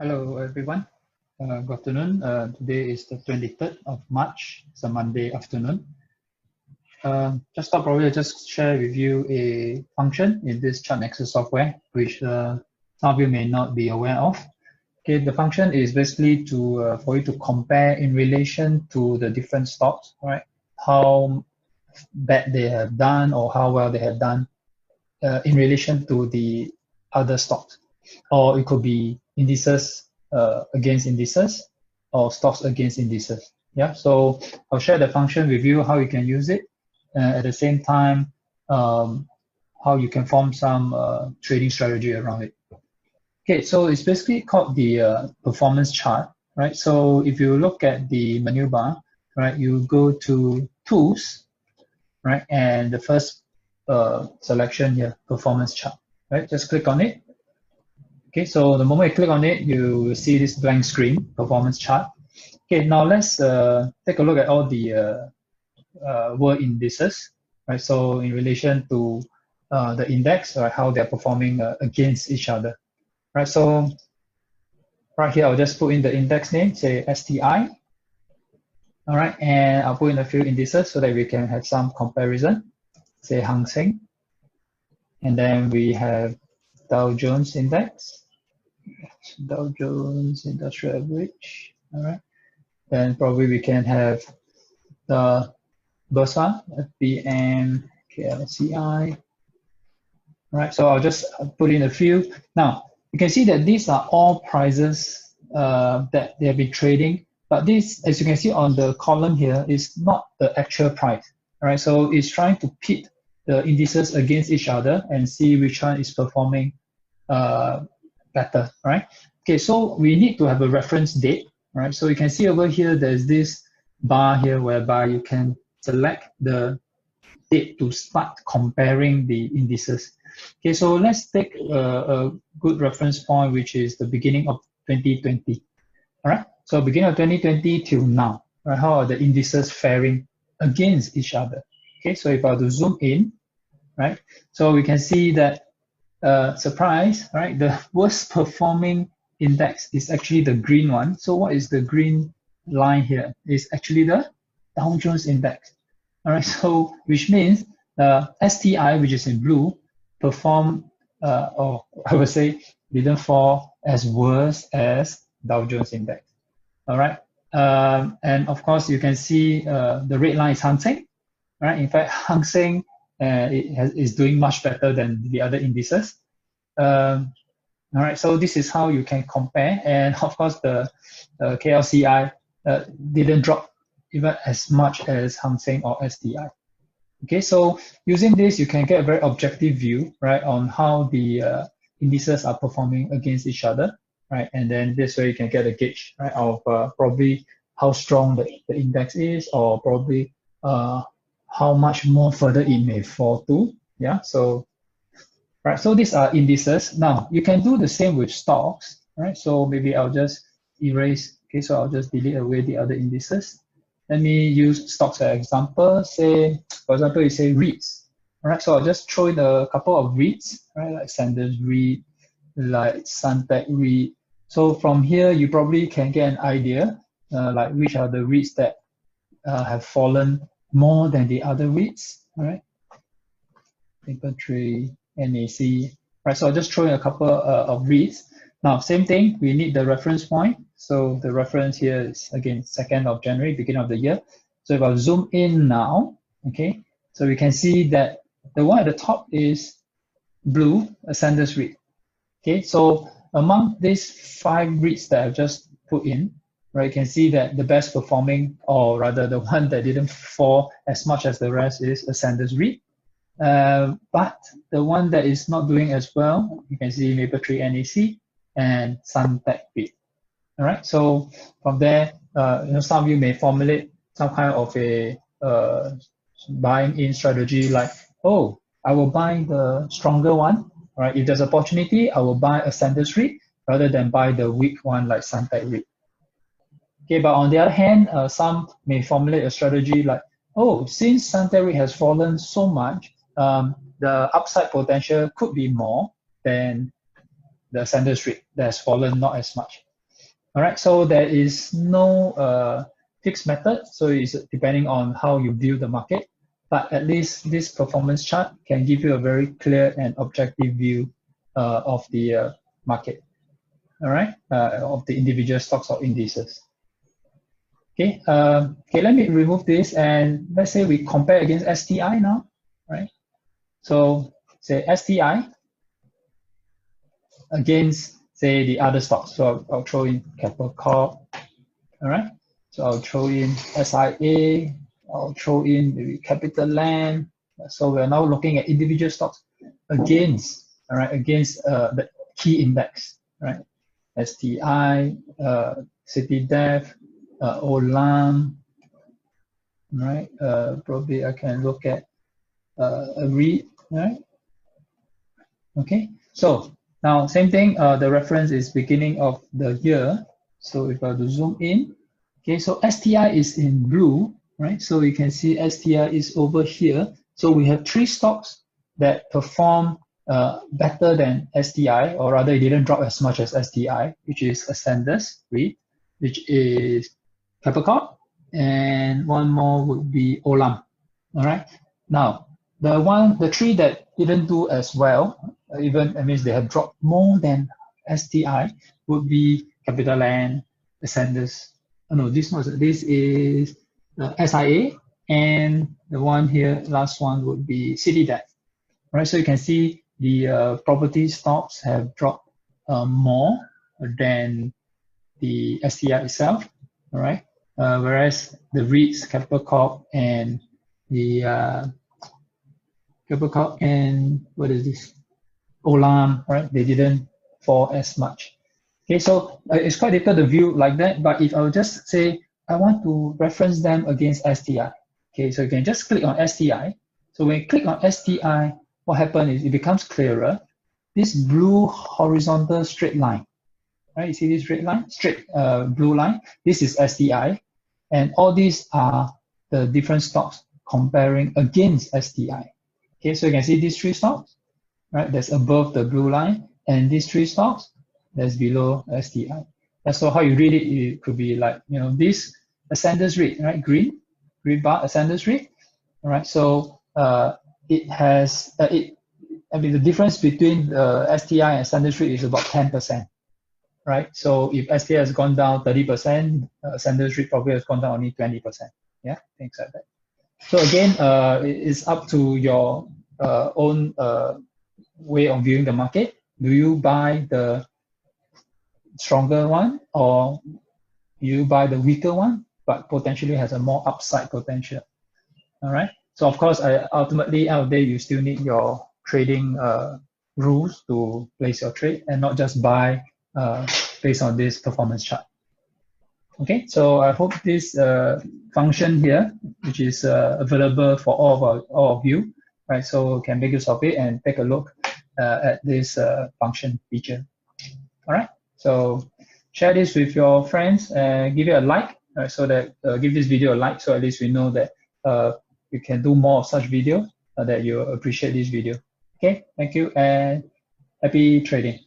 Hello, everyone. Good afternoon. Today is the 23rd of March. It's a Monday afternoon. Just thought probably I'll just share with you a function in this ChartNexus software, which some of you may not be aware of. Okay, the function is basically to for you to compare in relation to the different stocks, right? How bad they have done or how well they have done in relation to the other stocks, or it could be indices against indices or stocks against indices. Yeah, so I'll share the function with you, how you can use it, at the same time, how you can form some trading strategy around it. Okay, so it's basically called the performance chart, right? So if you look at the menu bar, right, you go to tools, right, and the first selection here, performance chart, right? Just click on it. Okay, so the moment you click on it, you will see this blank screen, performance chart. Okay, now let's take a look at all the world indices, right? So in relation to the index, or how they're performing against each other, right? So right here, I'll just put in the index name, say STI, all right, and I'll put in a few indices so that we can have some comparison, say Hang Seng, and then we have Dow Jones Index, Dow Jones Industrial Average, all right. Then probably we can have the Bursa, FBMKLCI, right? So I'll just put in a few. Now, you can see that these are all prices that they have been trading, but this, as you can see on the column here, is not the actual price, all right? So it's trying to pit the indices against each other and see which one is performing better, right? Okay, so we need to have a reference date, right? So you can see over here, there's this bar here whereby you can select the date to start comparing the indices. Okay, so let's take a good reference point, which is the beginning of 2020, all right? So beginning of 2020 till now, right? How are the indices faring against each other? Okay, so if I were to zoom in, right? So we can see that surprise, right? The worst performing index is actually the green one. So what is the green line here? Is actually the Dow Jones Index. All right, so which means STI, which is in blue, performed, or I would say, didn't fall as worse as Dow Jones Index. All right, and of course you can see the red line is Hang Seng, right? In fact, Hang Seng is doing much better than the other indices. All right, so this is how you can compare, and of course the KLCI didn't drop even as much as Hang Seng or STI. Okay, so using this, you can get a very objective view, right, on how the indices are performing against each other, right, and then this way you can get a gauge, right, of probably how strong the index is, or probably how much more further it may fall to. Yeah, so right, so these are indices. Now you can do the same with stocks, right? So maybe I'll just erase. Okay, so I'll just delete away the other indices. Let me use stocks as an example. Say, for example, you say REITs. All right, so I'll just throw in a couple of REITs, right? Like Sanders REIT, like Suntec REIT. So from here, you probably can get an idea, like which are the REITs that have fallen more than the other REITs. All right, Papertree, NAC. Right, so I'll just throw in a couple of REITs. Now, same thing, we need the reference point. So the reference here is, again, 2nd of January, beginning of the year. So if I zoom in now, okay, so we can see that the one at the top is blue, a Sanders REIT. Okay, so among these 5 REITs that I've just put in, right, you can see that the best performing, or rather the one that didn't fall as much as the rest, is a Sanders REIT. But the one that is not doing as well, you can see Mapletree NAC and Suntec REIT. All right, so from there, some of you may formulate some kind of a buying in strategy, like, oh, I will buy the stronger one. All right, if there's opportunity, I will buy a Sanders REIT rather than buy the weak one like Suntec REIT. Okay, but on the other hand, some may formulate a strategy like, oh, since Suntec REIT has fallen so much, the upside potential could be more than the Sanders REIT that has fallen not as much. All right, so there is no fixed method, so it's depending on how you view the market. But at least this performance chart can give you a very clear and objective view of the market. All right, of the individual stocks or indices. Okay, okay, let me remove this and let's say we compare against STI now, right? So say STI against say the other stocks. So I'll throw in Capital Corp, all right? So I'll throw in SIA, I'll throw in maybe Capital Land. So we're now looking at individual stocks against, all right, against the key index, right? STI, CityDev, Olam, right? Probably I can look at a REIT, right? Okay, so now same thing, the reference is beginning of the year. So if I were to zoom in, okay, so STI is in blue, right? So you can see STI is over here. So we have three stocks that perform better than STI, or rather it didn't drop as much as STI, which is Ascendus REIT, which is Capricorn, and one more would be Olam. All right. Now, the three that didn't do as well, even that means they have dropped more than STI, would be CapitaLand, Ascendus. Oh, no, this is SIA, and the one here, last one would be CityDev. Right, so you can see the property stocks have dropped more than the STI itself. All right, whereas the REITs, Capital Corp, and the Capital Corp and what is this? Olam, right? They didn't fall as much. Okay, so it's quite difficult to view like that. But if I would just say I want to reference them against STI, okay, so you can just click on STI. So when you click on STI, what happens is it becomes clearer. This blue horizontal straight line, right? You see this straight line, blue line. This is STI, and all these are the different stocks comparing against STI. Okay, so you can see these three stocks, right? That's above the blue line, and these three stocks that's below STI. That's so how you read it. It could be like, you know, this Ascendus REIT, right? Green bar Ascendus REIT. All right. So it has I mean the difference between STI and Ascendus REIT is about 10%, right? So if STI has gone down 30%, Ascendus REIT probably has gone down only 20%. Yeah, things like that. So again, it's up to your own way of viewing the market. Do you buy the stronger one, or you buy the weaker one, but potentially has a more upside potential? All right. So of course, ultimately, out there, you still need your trading rules to place your trade, and not just buy based on this performance chart. Okay, so I hope this function here, which is available for all of you, right? So can make use of it and take a look at this function feature. All right, so share this with your friends and give it a like, right? So that give this video a like, so at least we know that we can do more of such videos, that you appreciate this video. Okay, thank you and happy trading.